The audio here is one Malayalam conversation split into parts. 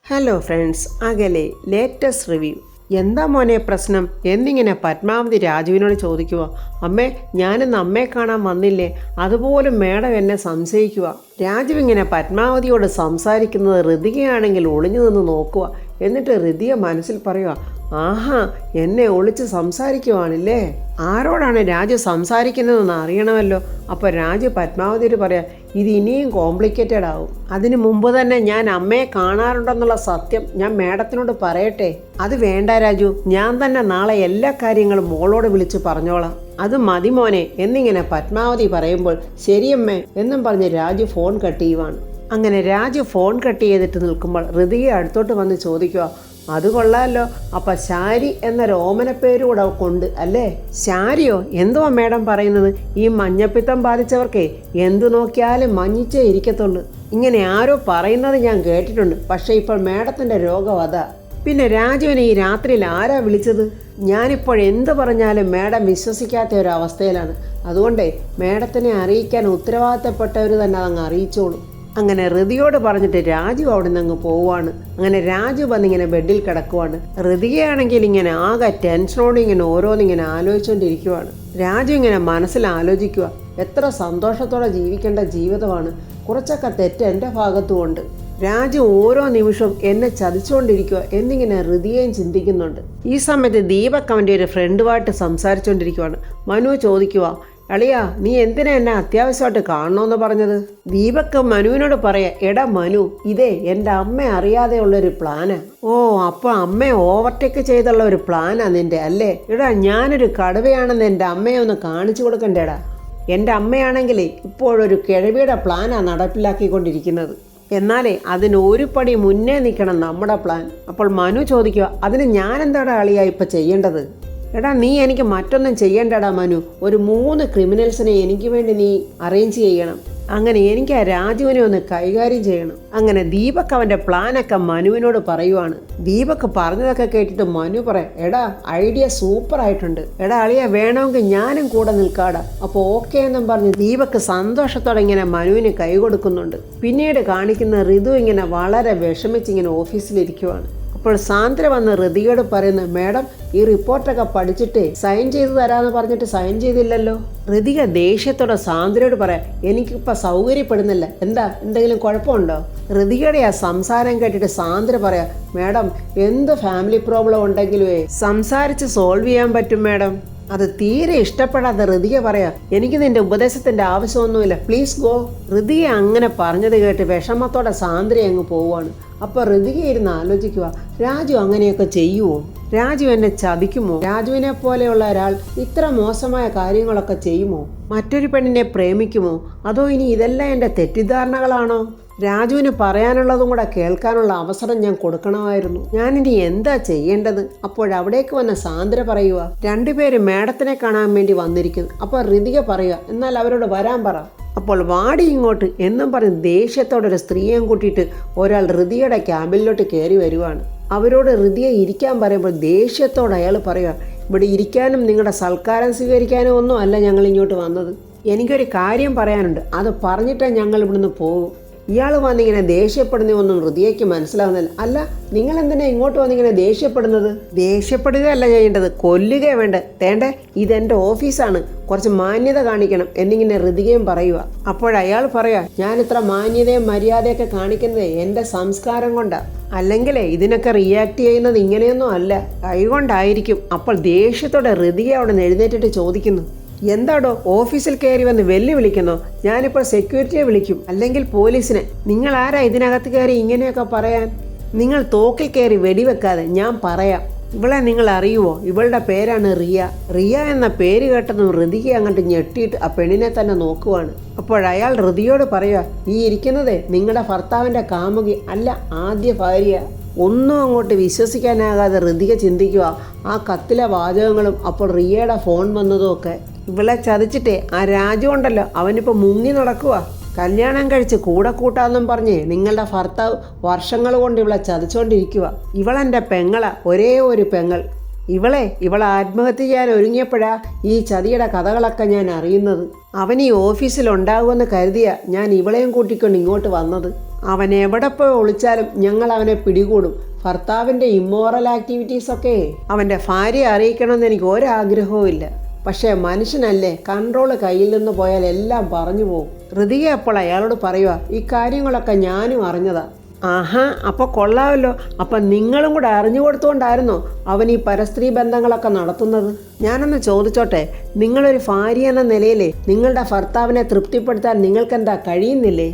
ഹലോ ഫ്രണ്ട്സ്, അകലെ ലേറ്റസ്റ്റ് റിവ്യൂ. എന്താ മോനെ പ്രശ്നം എന്നിങ്ങനെ പത്മാവതി രാജുവിനോട് ചോദിക്കുക. അമ്മേ, ഞാനിന്ന് അമ്മയെ കാണാൻ വന്നില്ലേ, അതുപോലും മേഡം എന്നെ സംശയിക്കുക. രാജു ഇങ്ങനെ പത്മാവതിയോട് സംസാരിക്കുന്നത് ഋതികയാണെങ്കിൽ ഒളിഞ്ഞു നിന്ന് നോക്കുക. എന്നിട്ട് ഋതിക മനസ്സിൽ പറയുക, ആഹാ, എന്നെ ഒളിച്ച് സംസാരിക്കുവാണില്ലേ. ആരോടാണ് രാജു സംസാരിക്കുന്നതെന്ന് അറിയണമല്ലോ. അപ്പോൾ രാജു പത്മാവതിയോട് പറയാം, ഇത് ഇനിയും കോംപ്ലിക്കേറ്റഡ് ആവും. അതിന് മുമ്പ് തന്നെ ഞാൻ അമ്മയെ കാണാറുണ്ടെന്നുള്ള സത്യം ഞാൻ മേഡത്തിനോട് പറയട്ടെ. അത് വേണ്ട രാജു, ഞാൻ തന്നെ നാളെ എല്ലാ കാര്യങ്ങളും മോളോട് വിളിച്ച് പറഞ്ഞോളാം. അത് മതി മോനെ എന്നിങ്ങനെ പത്മാവതി പറയുമ്പോൾ ശരിയമ്മേ എന്നും പറഞ്ഞ് രാജു ഫോൺ കട്ട് ചെയ്യുവാണ്. അങ്ങനെ രാജു ഫോൺ കട്ട് ചെയ്തിട്ട് നിൽക്കുമ്പോൾ ഋതിക അടുത്തോട്ട് വന്ന് ചോദിക്കുക, അത് കൊള്ളാമല്ലോ, അപ്പം ശാരി എന്നൊരു ഓമനപ്പേരൂടെ കൊണ്ട് അല്ലേ? ശാരിയോ? എന്തുവാ മേഡം പറയുന്നത്? ഈ മഞ്ഞപ്പിത്തം ബാധിച്ചവർക്കേ എന്തു നോക്കിയാലും മഞ്ഞിച്ചേ ഇരിക്കത്തുള്ളൂ. ഇങ്ങനെ ആരോ പറയുന്നത് ഞാൻ കേട്ടിട്ടുണ്ട്. പക്ഷേ ഇപ്പോൾ മേഡത്തിൻ്റെ രോഗം അതാ. പിന്നെ രാജുവിനെ ഈ രാത്രിയിൽ ആരാ വിളിച്ചത്? ഞാനിപ്പോൾ എന്ത് പറഞ്ഞാലും മേഡം വിശ്വസിക്കാത്ത ഒരു അവസ്ഥയിലാണ്. അതുകൊണ്ടേ മേഡത്തിനെ അറിയിക്കാൻ ഉത്തരവാദിത്തപ്പെട്ടവർ തന്നെ അതങ്ങ് അറിയിച്ചോളൂ. അങ്ങനെ ഋതിയോട് പറഞ്ഞിട്ട് രാജു അവിടെ നിന്ന് അങ്ങ് പോവുകയാണ്. അങ്ങനെ രാജു വന്നിങ്ങനെ ബെഡിൽ കിടക്കുവാണ്. ഋതികയാണെങ്കിൽ ഇങ്ങനെ ആകെ ടെൻഷനോട് ഇങ്ങനെ ഓരോന്നിങ്ങനെ ആലോചിച്ചുകൊണ്ടിരിക്കുവാണ്. രാജു ഇങ്ങനെ മനസ്സിൽ ആലോചിക്കുക, എത്ര സന്തോഷത്തോടെ ജീവിക്കേണ്ട ജീവിതമാണ്. കുറച്ചൊക്കെ തെറ്റ് എൻ്റെ ഭാഗത്തുമുണ്ട്. രാജു ഓരോ നിമിഷവും എന്നെ ചതിച്ചുകൊണ്ടിരിക്കുക എന്നിങ്ങനെ ഋതികയും ചിന്തിക്കുന്നുണ്ട്. ഈ സമയത്ത് ദീപക് അവൻ്റെ ഒരു ഫ്രണ്ടുമായിട്ട് സംസാരിച്ചുകൊണ്ടിരിക്കുവാണ്. മനു ചോദിക്കുക, അളിയാ, നീ എന്തിനാ എന്നെ അത്യാവശ്യമായിട്ട് കാണണമെന്ന് പറഞ്ഞത്? ദീപക് മനുവിനോട് പറയാ, എടാ മനു, ഇതേ എൻ്റെ അമ്മ അറിയാതെ ഉള്ളൊരു പ്ലാനാ. ഓ, അപ്പോൾ അമ്മയെ ഓവർടേക്ക് ചെയ്തുള്ള ഒരു പ്ലാനാ നിൻ്റെ അല്ലേ? എടാ, ഞാനൊരു കടുവയാണെന്ന് എൻ്റെ അമ്മയെ ഒന്ന് കാണിച്ചു കൊടുക്കണ്ടേടാ. എൻ്റെ അമ്മയാണെങ്കിലേ ഇപ്പോഴൊരു കിഴവിയുടെ പ്ലാനാ നടപ്പിലാക്കിക്കൊണ്ടിരിക്കുന്നത്. എന്നാലേ അതിന് ഒരു പടി മുന്നേ നിൽക്കണം നമ്മുടെ പ്ലാൻ. അപ്പോൾ മനു ചോദിക്കുക, അതിന് ഞാനെന്താടാ അളിയാ ഇപ്പം ചെയ്യേണ്ടത്? എടാ, നീ എനിക്ക് മറ്റൊന്നും ചെയ്യണ്ടടാ മനു. ഒരു 3 ക്രിമിനൽസിനെ എനിക്ക് വേണ്ടി നീ അറേഞ്ച് ചെയ്യണം. അങ്ങനെ എനിക്ക് ആ രാജുവിനെ ഒന്ന് കൈകാര്യം ചെയ്യണം. അങ്ങനെ ദീപക് അവൻ്റെ പ്ലാനൊക്കെ മനുവിനോട് പറയുവാണ്. ദീപക് പറഞ്ഞതൊക്കെ കേട്ടിട്ട് മനു പറയാം, എടാ, ഐഡിയ സൂപ്പർ ആയിട്ടുണ്ട്. എടാ അളിയ, വേണമെങ്കിൽ ഞാനും കൂടെ നിൽക്കാടാ. അപ്പോൾ ഓക്കെ എന്നും പറഞ്ഞ് ദീപക് സന്തോഷത്തോടെ ഇങ്ങനെ മനുവിന് കൈ കൊടുക്കുന്നുണ്ട്. പിന്നീട് കാണിക്കുന്ന ഋതു ഇങ്ങനെ വളരെ വിഷമിച്ചിങ്ങനെ ഓഫീസിലിരിക്കുവാണ്. അപ്പോൾ സാന്ദ്ര വന്ന് ഋതികയോട് പറയുന്നു, മേഡം, ഈ റിപ്പോർട്ടൊക്കെ പഠിച്ചിട്ട് സൈൻ ചെയ്ത് തരാമെന്ന് പറഞ്ഞിട്ട് സൈൻ ചെയ്തില്ലല്ലോ. ഋതിക ദേഷ്യത്തോടെ സാന്ദ്രയോട് പറയാം, എനിക്കിപ്പോൾ സൗകര്യപ്പെടുന്നില്ല. എന്താ, എന്തെങ്കിലും കുഴപ്പമുണ്ടോ? ഋതികയുടെ ആ സംസാരം കേട്ടിട്ട് സാന്ദ്ര പറയാം, മേഡം, എന്ത് ഫാമിലി പ്രോബ്ലം ഉണ്ടെങ്കിലും സംസാരിച്ച് സോൾവ് ചെയ്യാൻ പറ്റും മേഡം. അത് തീരെ ഇഷ്ടപ്പെടാതെ ഋതിക പറയാ, എനിക്ക് നിന്റെ ഉപദേശത്തിന്റെ ആവശ്യമൊന്നുമില്ല, പ്ലീസ് ഗോ. ഋതിക അങ്ങനെ പറഞ്ഞത് കേട്ട് വിഷമത്തോടെ സാന്ദ്ര അങ്ങ് പോവുകയാണ്. അപ്പോൾ ഋതിക ഇരുന്ന് ആലോചിക്കുക, രാജു അങ്ങനെയൊക്കെ ചെയ്യുമോ? രാജു എന്നെ ചതിക്കുമോ? രാജുവിനെ പോലെയുള്ള ഒരാൾ ഇത്ര മോശമായ കാര്യങ്ങളൊക്കെ ചെയ്യുമോ? മറ്റൊരു പെണ്ണിനെ പ്രേമിക്കുമോ? അതോ ഇനി ഇതെല്ലാം എൻ്റെ തെറ്റിദ്ധാരണകളാണോ? രാജുവിന് പറയാനുള്ളതും കൂടെ കേൾക്കാനുള്ള അവസരം ഞാൻ കൊടുക്കണമായിരുന്നു. ഞാനിനി എന്താ ചെയ്യേണ്ടത്? അപ്പോഴവിടേക്ക് വന്ന സാന്ദ്ര പറയുക, 2 പേര് മേഡത്തിനെ കാണാൻ വേണ്ടി വന്നിരിക്കുന്നു. അപ്പോൾ ഋതിക പറയുക, എന്നാൽ അവരോട് വരാൻ പറ. അപ്പോൾ വാടി ഇങ്ങോട്ട് എന്നും പറഞ്ഞ് ദേഷ്യത്തോടെ ഒരു സ്ത്രീയെയും കൂട്ടിയിട്ട് ഒരാൾ ഋതികയുടെ ക്യാബിനിലോട്ട് കയറി വരുവാണ്. അവരോട് ഋതിയെ ഇരിക്കാൻ പറയുമ്പോൾ ദേഷ്യത്തോടെ അയാൾ പറയുക, ഇവിടെ ഇരിക്കാനും നിങ്ങളുടെ സൽക്കാരം സ്വീകരിക്കാനും ഒന്നും അല്ല ഞങ്ങൾ ഇങ്ങോട്ട് വന്നത്. എനിക്കൊരു കാര്യം പറയാനുണ്ട്, അത് പറഞ്ഞിട്ടേ ഞങ്ങൾ ഇവിടുന്ന് പോകും. ഇയാൾ വന്നിങ്ങനെ ദേഷ്യപ്പെടുന്നതൊന്നും ഋതിയയ്ക്ക് മനസ്സിലാവുന്നില്ല. അല്ല, നിങ്ങൾ എന്തിനാ ഇങ്ങോട്ട് വന്നിങ്ങനെ ദേഷ്യപ്പെടുന്നത്? ദേഷ്യപ്പെടുകയല്ല ചെയ്യേണ്ടത്, കൊല്ലുക വേണ്ട. തേണ്ടേ, ഇതെൻ്റെ ഓഫീസാണ്, കുറച്ച് മാന്യത കാണിക്കണം എന്നിങ്ങനെ ഋതികയും പറയുക. അപ്പോഴയാൾ പറയാ, ഞാൻ ഇത്ര മാന്യതയും മര്യാദയൊക്കെ കാണിക്കുന്നത് എൻ്റെ സംസ്കാരം കൊണ്ടാണ്. അല്ലെങ്കിലേ ഇതിനൊക്കെ റിയാക്ട് ചെയ്യുന്നത് ഇങ്ങനെയൊന്നും അല്ല, കൈകൊണ്ടായിരിക്കും. അപ്പോൾ ദേഷ്യത്തോടെ ഋതിക അവിടെ നിന്ന് എഴുന്നേറ്റിട്ട് ചോദിക്കുന്നു, എന്താടോ ഓഫീസിൽ കയറി വന്ന് വെല്ലുവിളിക്കുന്നോ? ഞാനിപ്പോൾ സെക്യൂരിറ്റിയെ വിളിക്കും, അല്ലെങ്കിൽ പോലീസിനെ. നിങ്ങൾ ആരാ ഇതിനകത്ത് കയറി ഇങ്ങനെയൊക്കെ പറയാൻ? നിങ്ങൾ തോക്കിൽ കയറി വെടിവെക്കാതെ ഞാൻ പറയാം. ഇവളെ നിങ്ങൾ അറിയുമോ? ഇവളുടെ പേരാണ് റിയ. റിയ എന്ന പേര് കേട്ടതും ഋതിക അങ്ങോട്ട് ഞെട്ടിയിട്ട് ആ പെണ്ണിനെ തന്നെ നോക്കുവാണ്. അപ്പോഴയാൾ ഋതിയോട് പറയുക, ഈ ഇരിക്കുന്നതേ നിങ്ങളുടെ ഭർത്താവിൻ്റെ കാമുകി അല്ല, ആദ്യ ഭാര്യ. ഒന്നും അങ്ങോട്ട് വിശ്വസിക്കാനാകാതെ ഋതിക ചിന്തിക്കുക, ആ കത്തിലെ വാചകങ്ങളും അപ്പോൾ റിയയുടെ ഫോൺ വന്നതും ഒക്കെ. ഇവളെ ചതിച്ചിട്ടേ ആ രാജു ഉണ്ടല്ലോ, അവനിപ്പോൾ മുങ്ങി നടക്കുക. കല്യാണം കഴിച്ച് കൂടെ കൂട്ടാന്നും പറഞ്ഞ് നിങ്ങളുടെ ഭർത്താവ് വർഷങ്ങൾ കൊണ്ട് ഇവളെ ചതിച്ചുകൊണ്ടിരിക്കുക. ഇവളെൻ്റെ പെങ്ങളാ, ഒരേ ഒരു പെങ്ങൾ. ഇവളെ ആത്മഹത്യ ചെയ്യാൻ ഒരുങ്ങിയപ്പോഴാ ഈ ചതിയുടെ കഥകളൊക്കെ ഞാൻ അറിയുന്നത്. അവൻ ഈ ഓഫീസിൽ ഉണ്ടാകുമെന്ന് കരുതിയാ ഞാൻ ഇവളെയും കൂട്ടിക്കൊണ്ട് ഇങ്ങോട്ട് വന്നത്. അവൻ എവിടെ പോയി ഒളിച്ചാലും ഞങ്ങൾ അവനെ പിടികൂടും. ഭർത്താവിൻ്റെ ഇമ്മോറൽ ആക്ടിവിറ്റീസൊക്കെ അവൻ്റെ ഭാര്യയെ അറിയിക്കണമെന്ന് എനിക്ക് ഒരാഗ്രഹവും ഇല്ല. പക്ഷേ മനുഷ്യനല്ലേ, കൺട്രോൾ കയ്യിൽ നിന്ന് പോയാൽ എല്ലാം പറഞ്ഞു പോകും. ഋതിക അപ്പോൾ അയാളോട് പറയുക, ഈ കാര്യങ്ങളൊക്കെ ഞാനും അറിഞ്ഞതാ. ആഹാ, അപ്പോൾ കൊള്ളാമല്ലോ. അപ്പം നിങ്ങളും കൂടെ അറിഞ്ഞു കൊടുത്തുകൊണ്ടായിരുന്നോ അവൻ ഈ പരസ്ത്രീ ബന്ധങ്ങളൊക്കെ നടത്തുന്നത്? ഞാനൊന്ന് ചോദിച്ചോട്ടെ, നിങ്ങളൊരു ഭാര്യ എന്ന നിലയിലെ നിങ്ങളുടെ ഭർത്താവിനെ തൃപ്തിപ്പെടുത്താൻ നിങ്ങൾക്കെന്താ കഴിയുന്നില്ലേ?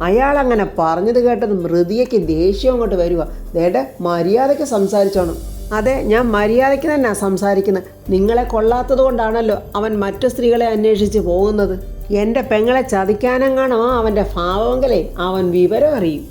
അയാൾ അങ്ങനെ പറഞ്ഞത് കേട്ടതും ഋതികയ്ക്ക് ദേഷ്യം അങ്ങോട്ട് വരിക. ദേടെ, മര്യാദയ്ക്ക് സംസാരിച്ചോണം. അതെ, ഞാൻ മര്യാദയ്ക്ക് തന്നെ സംസാരിക്കുന്നത്. നിങ്ങളെ കൊള്ളാത്തത് കൊണ്ടാണല്ലോ അവൻ മറ്റു സ്ത്രീകളെ അന്വേഷിച്ച് പോകുന്നത്. എൻ്റെ പെങ്ങളെ ചതിക്കാനെങ്ങാണോ അവൻ്റെ ഭാവമെങ്കിലേ അവൻ വിവരം അറിയും.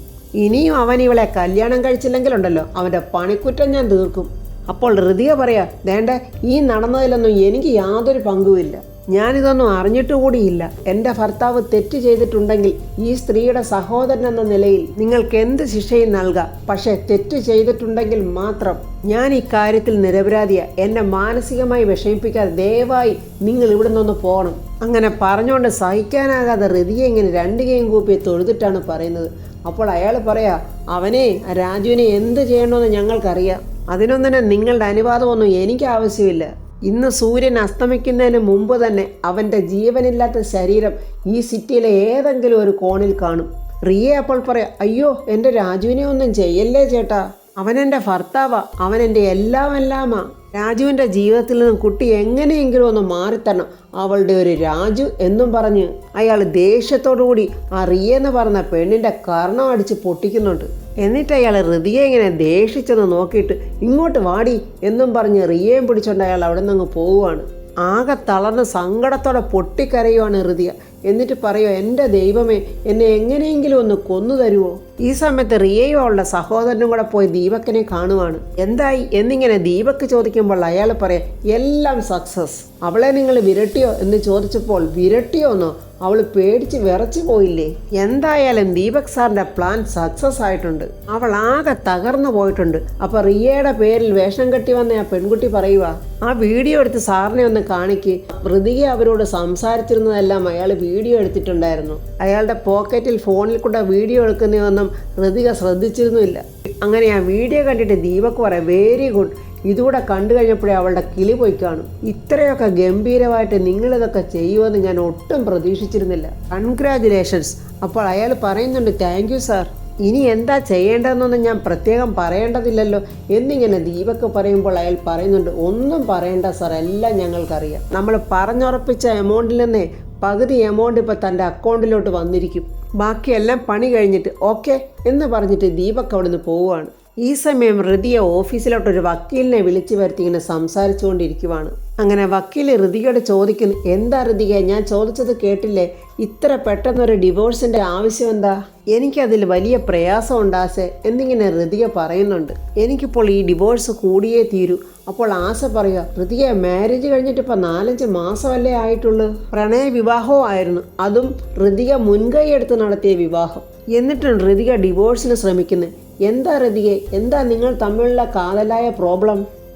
ഇനിയും അവൻ ഇവളെ കല്യാണം കഴിച്ചില്ലെങ്കിലുണ്ടല്ലോ അവൻ്റെ പണിക്കുറ്റം ഞാൻ തീർക്കും. അപ്പോൾ ഋതിക പറയാ, ദേണ്ട, ഈ നടന്നതിലൊന്നും എനിക്ക് യാതൊരു പങ്കുമില്ല. ഞാനിതൊന്നും അറിഞ്ഞിട്ട് കൂടിയില്ല. എൻ്റെ ഭർത്താവ് തെറ്റ് ചെയ്തിട്ടുണ്ടെങ്കിൽ ഈ സ്ത്രീയുടെ സഹോദരൻ എന്ന നിലയിൽ നിങ്ങൾക്ക് എന്ത് ശിക്ഷയും നൽകാം. പക്ഷേ തെറ്റ് ചെയ്തിട്ടുണ്ടെങ്കിൽ മാത്രം ഞാൻ ഈ കാര്യത്തിൽ നിരപരാധിയാ. എന്നെ മാനസികമായി വിഷമിപ്പിക്കാതെ ദയവായി നിങ്ങൾ ഇവിടെ നിന്ന് പോകണം. അങ്ങനെ പറഞ്ഞുകൊണ്ട് സഹിക്കാനാകാതെ ഋതിക ഇങ്ങനെ രണ്ട് കൈയും കൂപ്പി തൊഴുതിട്ടാണ് പറയുന്നത്. അപ്പോൾ അയാൾ പറയാ, അവനെ രാജുവിനെ എന്ത് ചെയ്യണമെന്ന് ഞങ്ങൾക്കറിയാം. അതിനൊന്നിനും നിങ്ങളുടെ അനുവാദമൊന്നും എനിക്ക് ആവശ്യമില്ല. ഇന്ന് സൂര്യൻ അസ്തമിക്കുന്നതിന് മുമ്പ് തന്നെ അവൻ്റെ ജീവനില്ലാത്ത ശരീരം ഈ സിറ്റിയിലെ ഏതെങ്കിലും ഒരു കോണിൽ കാണും. റിയ അപ്പോൾ പറയാം, അയ്യോ, എൻ്റെ രാജുവിനെ ഒന്നും ചെയ്യല്ലേ ചേട്ടാ, അവനെൻ്റെ ഭർത്താവാ, അവനെൻ്റെ എല്ലാമാ. രാജുവിൻ്റെ ജീവിതത്തിൽ നിന്നും കുട്ടി എങ്ങനെയെങ്കിലും ഒന്ന് മാറിത്തരണം. അവളുടെ ഒരു രാജു എന്നും പറഞ്ഞ് അയാൾ ദേഷ്യത്തോടുകൂടി ആ റിയ എന്ന് പറഞ്ഞ പെണ്ണിൻ്റെ കർണം അടിച്ച് പൊട്ടിക്കുന്നുണ്ട്. എന്നിട്ട് അയാൾ ഋതിയെ ഇങ്ങനെ ദേഷിച്ചെന്ന് നോക്കിയിട്ട് ഇങ്ങോട്ട് വാടി എന്നും പറഞ്ഞ് റിയയും പിടിച്ചുകൊണ്ട് അയാൾ അവിടെ നിന്ന് പോവുകയാണ്. ആകെ തളർന്ന് സങ്കടത്തോടെ പൊട്ടിക്കരയുവാണ് ഋതിക. എന്നിട്ട് പറയുമോ, എൻ്റെ ദൈവമേ, എന്നെ എങ്ങനെയെങ്കിലും ഒന്ന് കൊന്നു തരുമോ? ഈ സമയത്ത് റിയയും അവളുടെ സഹോദരനും കൂടെ പോയി ദീപക്കിനെ കാണുവാണ്. എന്തായി എന്നിങ്ങനെ ദീപക്ക് ചോദിക്കുമ്പോൾ അയാൾ പറയാം, എല്ലാം സക്സസ്. അവളെ നിങ്ങൾ വിരട്ടിയോ എന്ന് ചോദിച്ചപ്പോൾ വിരട്ടിയോന്നോ? അവൾ പേടിച്ച് വിറച്ചു പോയില്ലേ? എന്തായാലും ദീപക് സാറിൻ്റെ പ്ലാൻ സക്സസ് ആയിട്ടുണ്ട്. അവൾ ആകെ തകർന്നു പോയിട്ടുണ്ട്. അപ്പോൾ റിയയുടെ പേരിൽ വേഷം കെട്ടി വന്ന ആ പെൺകുട്ടി പറയുക, ആ വീഡിയോ എടുത്ത് സാറിനെ ഒന്ന് കാണിക്ക്. ഋതിക അവരോട് സംസാരിച്ചിരുന്നതെല്ലാം അയാൾ വീഡിയോ എടുത്തിട്ടുണ്ടായിരുന്നു. അയാളുടെ പോക്കറ്റിൽ ഫോണിൽ കൂടെ വീഡിയോ എടുക്കുന്നതൊന്നും ഋതിക ശ്രദ്ധിച്ചിരുന്നില്ല. അങ്ങനെ ആ വീഡിയോ കണ്ടിട്ട് ദീപക് പറയാം, വെരി ഗുഡ്. ഇതുകൂടെ കണ്ടു കഴിഞ്ഞപ്പോഴേ അവളുടെ കിളി പോയി കാണും. ഇത്രയൊക്കെ ഗംഭീരമായിട്ട് നിങ്ങളിതൊക്കെ ചെയ്യുമെന്ന് ഞാൻ ഒട്ടും പ്രതീക്ഷിച്ചിരുന്നില്ല. കൺഗ്രാജുലേഷൻസ്. അപ്പോൾ അയാൾ പറയുന്നുണ്ട്, താങ്ക് യു സാർ. ഇനി എന്താ ചെയ്യേണ്ടതെന്നൊന്നും ഞാൻ പ്രത്യേകം പറയേണ്ടതില്ലല്ലോ എന്നിങ്ങനെ ദീപക് പറയുമ്പോൾ അയാൾ പറയുന്നുണ്ട്, ഒന്നും പറയേണ്ട സാർ, എല്ലാം ഞങ്ങൾക്കറിയാം. നമ്മൾ പറഞ്ഞുറപ്പിച്ച എമൗണ്ടിൽ നിന്നേ പകുതി എമൗണ്ട് ഇപ്പോൾ തൻ്റെ അക്കൗണ്ടിലോട്ട് വന്നിരിക്കും. ബാക്കിയെല്ലാം പണി കഴിഞ്ഞിട്ട് ഓക്കെ എന്ന് പറഞ്ഞിട്ട് ദീപക് അവിടുന്ന് പോവുകയാണ്. ഈ സമയം ഋതിയ ഓഫീസിലോട്ടൊരു വക്കീലിനെ വിളിച്ചു വരുത്തി ഇങ്ങനെ സംസാരിച്ചു കൊണ്ടിരിക്കുവാണ്. അങ്ങനെ വക്കീൽ ഋതികയോട് ചോദിക്കുന്നു, എന്താ ഋതിക, ഞാൻ ചോദിച്ചത് കേട്ടില്ലേ? ഇത്ര പെട്ടെന്നൊരു ഡിവോഴ്സിൻ്റെ ആവശ്യം എന്താ? എനിക്കതിൽ വലിയ പ്രയാസം ഉണ്ടാസേ എന്നിങ്ങനെ ഋതിക പറയുന്നുണ്ട്. എനിക്കിപ്പോൾ ഈ ഡിവോഴ്സ് കൂടിയേ തീരൂ. അപ്പോൾ ആശ പറയുക, ഋതിക, മാരേജ് കഴിഞ്ഞിട്ട് ഇപ്പോൾ 4-5 മാസമല്ലേ ആയിട്ടുള്ളൂ. പ്രണയ വിവാഹവും ആയിരുന്നു. അതും ഋതിക മുൻകൈ എടുത്ത് നടത്തിയ വിവാഹം. എന്നിട്ടും ഋതിക ഡിവോഴ്സിന് ശ്രമിക്കുന്നത്. എന്താ ഋതികെ, എന്താ നിങ്ങൾ തമ്മിലുള്ള കാതലായ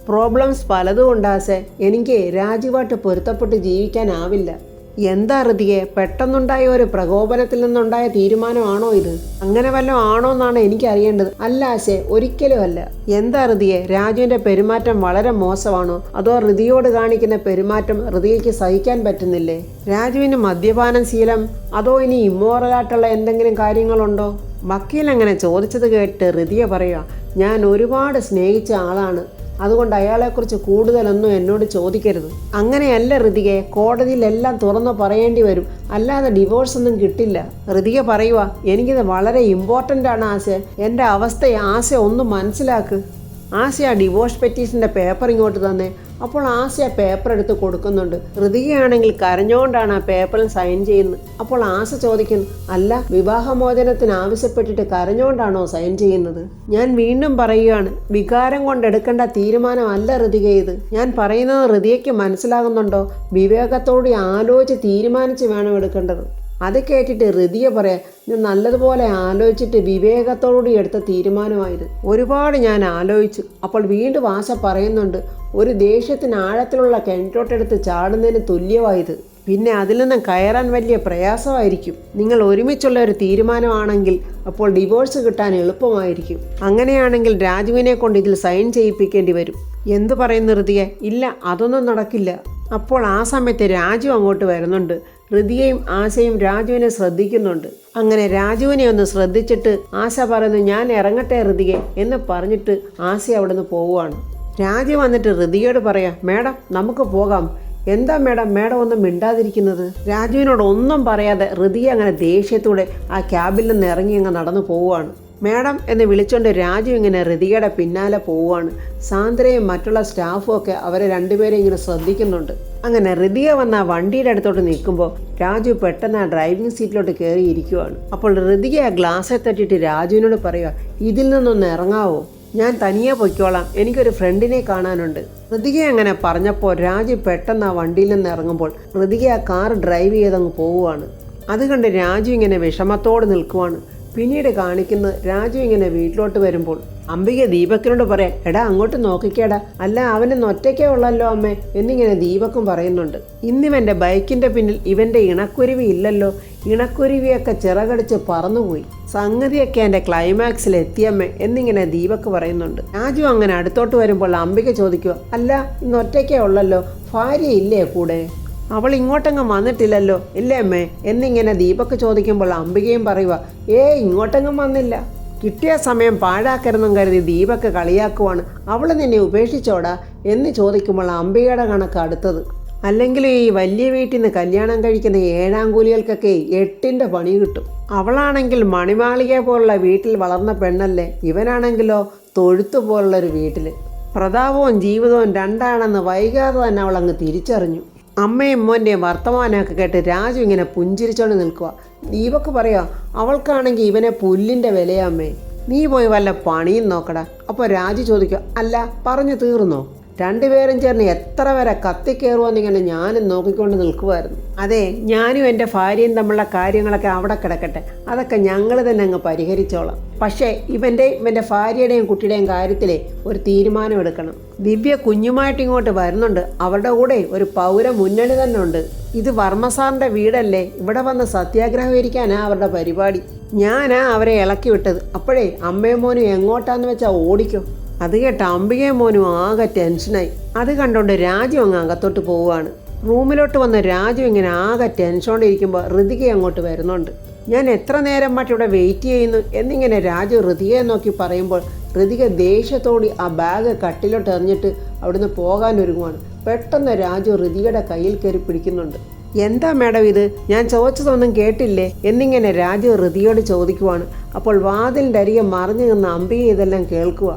പ്രോബ്ലംസ് പലതും ഉണ്ടാസേ. എനിക്ക് രാജുവായിട്ട് പൊരുത്തപ്പെട്ട് ജീവിക്കാനാവില്ല. എന്താ ഋതികെ, പെട്ടെന്നുണ്ടായ ഒരു പ്രകോപനത്തിൽ നിന്നുണ്ടായ തീരുമാനമാണോ ഇത്? അങ്ങനെ വല്ലതും ആണോ എന്നാണ് എനിക്ക് അറിയേണ്ടത്. അല്ല ആശേ, ഒരിക്കലും അല്ല. എന്താ ഋതികെ, രാജുവിൻ്റെ പെരുമാറ്റം വളരെ മോശമാണോ? അതോ ഋതിയോട് കാണിക്കുന്ന പെരുമാറ്റം ഋതികയ്ക്ക് സഹിക്കാൻ പറ്റുന്നില്ലേ? രാജുവിന് മദ്യപാനം ശീലം, അതോ ഇനി ഇമ്മോറലായിട്ടുള്ള എന്തെങ്കിലും കാര്യങ്ങളുണ്ടോ? വക്കീൽ അങ്ങനെ ചോദിച്ചത് കേട്ട് ഋതിക പറയുക, ഞാൻ ഒരുപാട് സ്നേഹിച്ച ആളാണ്. അതുകൊണ്ട് അയാളെക്കുറിച്ച് കൂടുതലൊന്നും എന്നോട് ചോദിക്കരുത്. അങ്ങനെയല്ല ഋതികെ, കോടതിയിലെല്ലാം തുറന്നു പറയേണ്ടി വരും, അല്ലാതെ ഡിവോഴ്സ് ഒന്നും കിട്ടില്ല. ഋതിക പറയുക, എനിക്കിത് വളരെ ഇമ്പോർട്ടൻ്റ് ആണ് ആശ. എൻ്റെ അവസ്ഥയെ ആശ ഒന്ന് മനസ്സിലാക്ക്. ആശ ആ ഡിവോഴ്സ് പെറ്റീഷൻ്റെ പേപ്പർ ഇങ്ങോട്ട് തന്നെ. അപ്പോൾ ആശ ആ പേപ്പർ എടുത്ത് കൊടുക്കുന്നുണ്ട്. ഋതികയാണെങ്കിൽ കരഞ്ഞുകൊണ്ടാണ് ആ പേപ്പറിൽ സൈൻ ചെയ്യുന്നത്. അപ്പോൾ ആശ ചോദിക്കുന്നു, അല്ല, വിവാഹമോചനത്തിന് ആവശ്യപ്പെട്ടിട്ട് കരഞ്ഞുകൊണ്ടാണോ സൈൻ ചെയ്യുന്നത്? ഞാൻ വീണ്ടും പറയുകയാണ്, വികാരം കൊണ്ടെടുക്കേണ്ട തീരുമാനമല്ല ഋതിക ഇത്. ഞാൻ പറയുന്നത് ഋതികയ്ക്ക് മനസ്സിലാകുന്നുണ്ടോ? വിവേകത്തോടെ ആലോചിച്ച് തീരുമാനിച്ച് വേണം എടുക്കേണ്ടത്. അത് കേട്ടിട്ട് ഋതിക പറയാം, ഞാൻ നല്ലതുപോലെ ആലോചിച്ചിട്ട് വിവേകത്തോടുകൂടി എടുത്ത തീരുമാനമായത്. ഒരുപാട് ഞാൻ ആലോചിച്ചു. അപ്പോൾ വീണ്ടും ആശ പറയുന്നുണ്ട്, ഒരു ദേഷ്യത്തിന് ആഴത്തിലുള്ള കിണറ്റോട്ടെടുത്ത് ചാടുന്നതിന് തുല്യമായത്. പിന്നെ അതിൽ നിന്നും കയറാൻ വലിയ പ്രയാസമായിരിക്കും. നിങ്ങൾ ഒരുമിച്ചുള്ള ഒരു തീരുമാനമാണെങ്കിൽ അപ്പോൾ ഡിവോഴ്സ് കിട്ടാൻ എളുപ്പമായിരിക്കും. അങ്ങനെയാണെങ്കിൽ രാജുവിനെ കൊണ്ട് ഇതിൽ സൈൻ ചെയ്യിപ്പിക്കേണ്ടി വരും. എന്തു പറയുന്നു ഋതിക? ഇല്ല, അതൊന്നും നടക്കില്ല. അപ്പോൾ ആ സമയത്ത് രാജു അങ്ങോട്ട് വരുന്നുണ്ട്. ഋതികയും ആശയും രാജുവിനെ ശ്രദ്ധിക്കുന്നുണ്ട്. അങ്ങനെ രാജുവിനെ ഒന്ന് ശ്രദ്ധിച്ചിട്ട് ആശ പറയുന്നു, ഞാൻ ഇറങ്ങട്ടെ ഋതിക എന്ന് പറഞ്ഞിട്ട് ആശ അവിടെ നിന്ന് പോവുകയാണ്. രാജു വന്നിട്ട് ഋതികയോട് പറയാം, മേഡം നമുക്ക് പോകാം. എന്താ മേഡം ഒന്നും മിണ്ടാതിരിക്കുന്നത്? രാജുവിനോട് ഒന്നും പറയാതെ ഋതിക അങ്ങനെ ദേഷ്യത്തോടെ ആ ക്യാബിൽ നിന്ന് ഇറങ്ങി അങ്ങ് നടന്നു പോവുകയാണ്. മേഡം എന്ന് വിളിച്ചുകൊണ്ട് രാജു ഇങ്ങനെ ഋതികയുടെ പിന്നാലെ പോവുകയാണ്. സാന്ദ്രയും മറ്റുള്ള സ്റ്റാഫും ഒക്കെ അവരെ രണ്ടുപേരെയും ഇങ്ങനെ ശ്രദ്ധിക്കുന്നുണ്ട്. അങ്ങനെ ഋതിക വന്ന വണ്ടിയുടെ അടുത്തോട്ട് നിൽക്കുമ്പോൾ രാജു പെട്ടെന്ന് ആ ഡ്രൈവിംഗ് സീറ്റിലോട്ട് കയറി ഇരിക്കുവാണ്. അപ്പോൾ ഋതിക ആ ഗ്ലാസ്സിൽ തട്ടിയിട്ട് രാജുവിനോട് പറയുക, ഇതിൽ നിന്നൊന്ന് ഇറങ്ങാവോ? ഞാൻ തനിയെ പൊയ്ക്കോളാം, എനിക്കൊരു ഫ്രണ്ടിനെ കാണാനുണ്ട്. ഋതിക അങ്ങനെ പറഞ്ഞപ്പോൾ രാജു പെട്ടെന്ന് ആ വണ്ടിയിൽ നിന്ന് ഇറങ്ങുമ്പോൾ ഋതിക ആ കാർ ഡ്രൈവ് ചെയ്തങ്ങ് പോവുകയാണ്. അത് കണ്ട് രാജു ഇങ്ങനെ വിഷമത്തോടെ നിൽക്കുവാണ്. പിന്നീട് കാണിക്കുന്നത് രാജു ഇങ്ങനെ വീട്ടിലോട്ട് വരുമ്പോൾ അംബിക ദീപക്കിനോട് പറയാം, എടാ അങ്ങോട്ട് നോക്കിക്കേടാ, അല്ല അവന് ഒറ്റയ്ക്കേ ഉള്ളല്ലോ അമ്മേ എന്നിങ്ങനെ ദീപക്കും പറയുന്നുണ്ട്. ഇന്നിവൻ്റെ ബൈക്കിൻ്റെ പിന്നിൽ ഇവൻ്റെ ഇണക്കുരുവി ഇല്ലല്ലോ, ഇണക്കുരുവിയൊക്കെ ചിറകടിച്ച് പറന്നുപോയി, സംഗതിയൊക്കെ എൻ്റെ ക്ലൈമാക്സിൽ എത്തിയമ്മേ എന്നിങ്ങനെ ദീപക്ക് പറയുന്നുണ്ട്. രാജു അങ്ങനെ അടുത്തോട്ട് വരുമ്പോൾ അംബിക ചോദിക്കുക, അല്ല ഇന്ന് ഒറ്റയ്ക്കേ ഉള്ളല്ലോ, ഭാര്യ ഇല്ലേ കൂടെ? അവൾ ഇങ്ങോട്ടെങ്ങും വന്നിട്ടില്ലല്ലോ ഇല്ലേ അമ്മേ എന്നിങ്ങനെ ദീപക്ക് ചോദിക്കുമ്പോൾ അംബികയും പറയുക, ഇങ്ങോട്ടെങ്ങും വന്നില്ല. കിട്ടിയ സമയം പാഴാക്കരുതെന്നും കരുതി ദീപക്ക് കളിയാക്കുവാണ്. അവൾ നിന്നെ ഉപേക്ഷിച്ചോടാ എന്ന് ചോദിക്കുമ്പോൾ അംബികയുടെ കണക്ക് അടുത്തത്. അല്ലെങ്കിൽ ഈ വലിയ വീട്ടിൽ നിന്ന് കല്യാണം കഴിക്കുന്ന ഏഴാങ്കൂലികൾക്കൊക്കെ 8ന്റെ പണി കിട്ടും. അവളാണെങ്കിൽ മണിമാളിക പോലുള്ള വീട്ടിൽ വളർന്ന പെണ്ണല്ലേ, ഇവനാണെങ്കിലോ തൊഴുത്തു പോലുള്ളൊരു വീട്ടിൽ. പ്രതാപവും ജീവിതവും രണ്ടാണെന്ന് വൈകാതെ തന്നെ അവൾ അങ്ങ് തിരിച്ചറിഞ്ഞു. അമ്മയും മോൻ്റെയും വർത്തമാനമൊക്കെ കേട്ട് രാജു ഇങ്ങനെ പുഞ്ചിരിച്ചോണ്ട് നിൽക്കുക. ദീപക്ക് പറയാ, അവൾക്കാണെങ്കിൽ ഇവനെ പുല്ലിൻ്റെ വിലയമ്മേ, നീ പോയി വല്ല പണിയും നോക്കടാ. അപ്പോൾ രാജു ചോദിക്കുക, അല്ല പറഞ്ഞു തീർന്നോ? രണ്ടുപേരും ചേർന്ന് എത്ര വരെ കത്തിക്കയറുമെന്നിങ്ങനെ ഞാനും നോക്കിക്കൊണ്ട് നിൽക്കുമായിരുന്നു. അതെ, ഞാനും എൻ്റെ ഭാര്യയും തമ്മിലുള്ള കാര്യങ്ങളൊക്കെ അവിടെ കിടക്കട്ടെ, അതൊക്കെ ഞങ്ങൾ തന്നെ അങ്ങ് പരിഹരിച്ചോളാം. പക്ഷേ ഇവൻ്റെ ഭാര്യയുടെയും കുട്ടിയുടെയും കാര്യത്തിലേ ഒരു തീരുമാനം എടുക്കണം. ദിവ്യ കുഞ്ഞുമായിട്ട് ഇങ്ങോട്ട് വരുന്നുണ്ട്, അവരുടെ കൂടെ ഒരു പൗര മുന്നണി തന്നെ ഉണ്ട്. ഇത് വർമ്മസാറിൻ്റെ വീടല്ലേ, ഇവിടെ വന്ന് സത്യാഗ്രഹം ഇരിക്കാനാ അവരുടെ പരിപാടി. ഞാനാ അവരെ ഇളക്കി വിട്ടത്. അപ്പോഴേ അമ്മയും മോനും എങ്ങോട്ടാന്ന് വെച്ചാൽ ഓടിക്കോ. അത് കേട്ട അംബികയും മോനും ആകെ ടെൻഷനായി. അത് കണ്ടുകൊണ്ട് രാജു അങ്ങ് അകത്തോട്ട് പോവുകയാണ്. റൂമിലോട്ട് വന്ന് രാജു ഇങ്ങനെ ആകെ ടെൻഷനോണ്ടിരിക്കുമ്പോൾ ഋതിക അങ്ങോട്ട് വരുന്നുണ്ട്. ഞാൻ എത്ര നേരം മറ്റും ഇവിടെ വെയിറ്റ് ചെയ്യുന്നു എന്നിങ്ങനെ രാജു ഋതികയെ നോക്കി പറയുമ്പോൾ ഋതിക ദേഷ്യത്തോടി ആ ബാഗ് കട്ടിലോട്ട് എറിഞ്ഞിട്ട് അവിടുന്ന് പോകാനൊരുങ്ങുവാണ്. പെട്ടെന്ന് രാജു ഋതികയുടെ കയ്യിൽ കയറി പിടിക്കുന്നുണ്ട്. എന്താ മേഡം ഇത്, ഞാൻ ചോദിച്ചതൊന്നും കേട്ടില്ലേ എന്നിങ്ങനെ രാജു ഋതിയോട് ചോദിക്കുവാണ്. അപ്പോൾ വാതിലിൻ്റെ അരികെ മറിഞ്ഞു നിന്ന് അംബിക ഇതെല്ലാം കേൾക്കുക.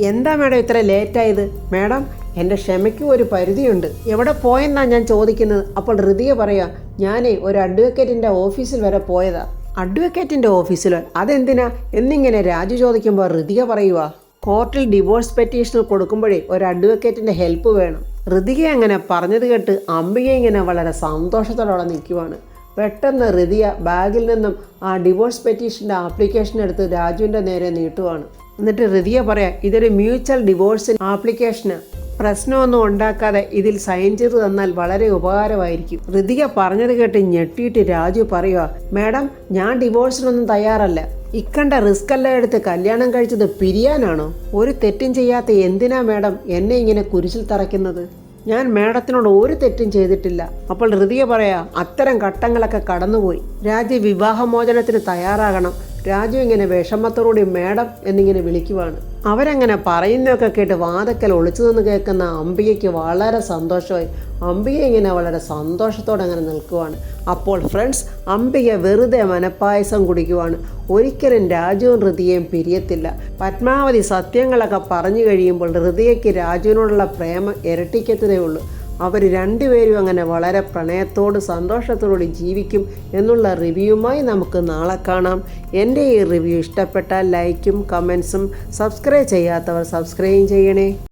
എന്താ മേഡം ഇത്ര ലേറ്റായത്? മേഡം എൻ്റെ ക്ഷമയ്ക്കും ഒരു പരിധിയുണ്ട്, എവിടെ പോയെന്നാണ് ഞാൻ ചോദിക്കുന്നത്. അപ്പോൾ ഋതിക പറയാ, ഞാനേ ഒരു അഡ്വക്കേറ്റിൻ്റെ ഓഫീസിൽ വരെ പോയതാ. അഡ്വക്കേറ്റിൻ്റെ ഓഫീസിലോ? അതെന്തിനാ എന്നിങ്ങനെ രാജു ചോദിക്കുമ്പോൾ ഋതിക പറയുക, കോർട്ടിൽ ഡിവോഴ്സ് പെറ്റീഷൻ കൊടുക്കുമ്പോഴേ ഒരു അഡ്വക്കേറ്റിൻ്റെ ഹെൽപ്പ് വേണം. ഋതിക അങ്ങനെ പറഞ്ഞത് കേട്ട് അംബിക ഇങ്ങനെ വളരെ സന്തോഷത്തോടെ നിൽക്കുവാണ്. പെട്ടെന്ന് ഋതിക ബാഗിൽ നിന്നും ആ ഡിവോഴ്സ് പെറ്റീഷൻ്റെ ആപ്ലിക്കേഷൻ എടുത്ത് രാജുവിൻ്റെ നേരെ നീട്ടുവാണ്. എന്നിട്ട് ഋതിക പറയാം, ഇതൊരു മ്യൂച്വൽ ഡിവോഴ്സ് ആപ്ലിക്കേഷനാണ്, പ്രശ്നമൊന്നും ഉണ്ടാക്കാതെ ഇതിൽ സൈൻ ചെയ്ത് തന്നാൽ വളരെ ഉപകാരമായിരിക്കും. ഋതിക പറഞ്ഞത് കേട്ട് ഞെട്ടിയിട്ട് രാജു പറയുക, മേഡം ഞാൻ ഡിവോഴ്സിനൊന്നും തയ്യാറല്ല. ഇക്കണ്ട റിസ്ക് എല്ലാം എടുത്ത് കല്യാണം കഴിച്ചത് പിരിയാനാണോ? ഒരു തെറ്റും ചെയ്യാത്ത എന്തിനാ മേഡം എന്നെ ഇങ്ങനെ കുരിശിൽ തറയ്ക്കുന്നത്? ഞാൻ മേഡത്തിനോട് ഒരു തെറ്റും ചെയ്തിട്ടില്ല. അപ്പോൾ ഋതിക പറയാ, അത്തരം ഘട്ടങ്ങളൊക്കെ കടന്നുപോയി, രാജു വിവാഹമോചനത്തിന് തയ്യാറാകണം. രാജു ഇങ്ങനെ വിഷമത്തോടുകൂടി മേഡം എന്നിങ്ങനെ വിളിക്കുവാണ്. അവരങ്ങനെ പറയുന്നതൊക്കെ കേട്ട് വാതക്കൽ ഒളിച്ചു നിന്ന് കേൾക്കുന്ന അംബികയ്ക്ക് വളരെ സന്തോഷമായി. അംബിക ഇങ്ങനെ വളരെ സന്തോഷത്തോടെ അങ്ങനെ നിൽക്കുവാണ്. അപ്പോൾ ഫ്രണ്ട്സ്, അംബിക വെറുതെ മനപ്പായസം കുടിക്കുവാണ്. ഒരിക്കലും രാജുവും ഋതികയും പിരിയത്തില്ല. പത്മാവതി സത്യങ്ങളൊക്കെ പറഞ്ഞു കഴിയുമ്പോൾ ഋതികയ്ക്ക് രാജുവിനോടുള്ള പ്രേമം ഇരട്ടിക്കത്തതേ ഉള്ളൂ. അവർ രണ്ടുപേരും അങ്ങനെ വളരെ പ്രണയത്തോട് സന്തോഷത്തോടുകൂടി ജീവിക്കും എന്നുള്ള റിവ്യൂവുമായി നമുക്ക് നാളെ കാണാം. എൻ്റെ ഈ റിവ്യൂ ഇഷ്ടപ്പെട്ടാൽ ലൈക്കും കമൻസും, സബ്സ്ക്രൈബ് ചെയ്യാത്തവർ സബ്സ്ക്രൈബ് ചെയ്യണേ.